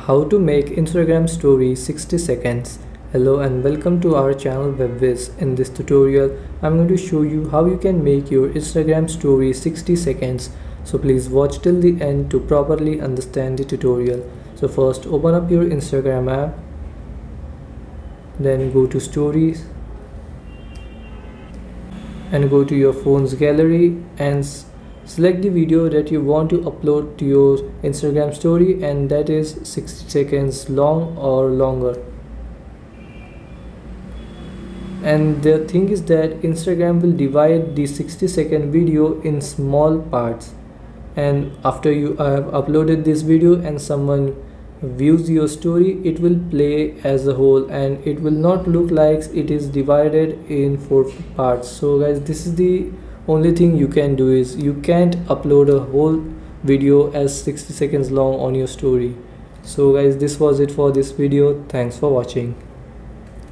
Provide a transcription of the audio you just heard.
How to make Instagram story 60 seconds. Hello and welcome to our channel Whizz. In this tutorial I'm going to show you how you can make your Instagram story 60 seconds. So please watch till the end to properly understand the tutorial. So first open up your Instagram app, then go to stories and go to your phone's gallery and select the video that you want to upload to your Instagram story, and that is 60 seconds long or longer. And the thing is that Instagram will divide the 60-second video in small parts, and after you have uploaded this video and someone views your story, it will play as a whole and it will not look like it is divided in 4 parts. So guys, this is the only thing you can do, is you can't upload a whole video as 60 seconds long on your story. So guys, this was it for this video. Thanks for watching.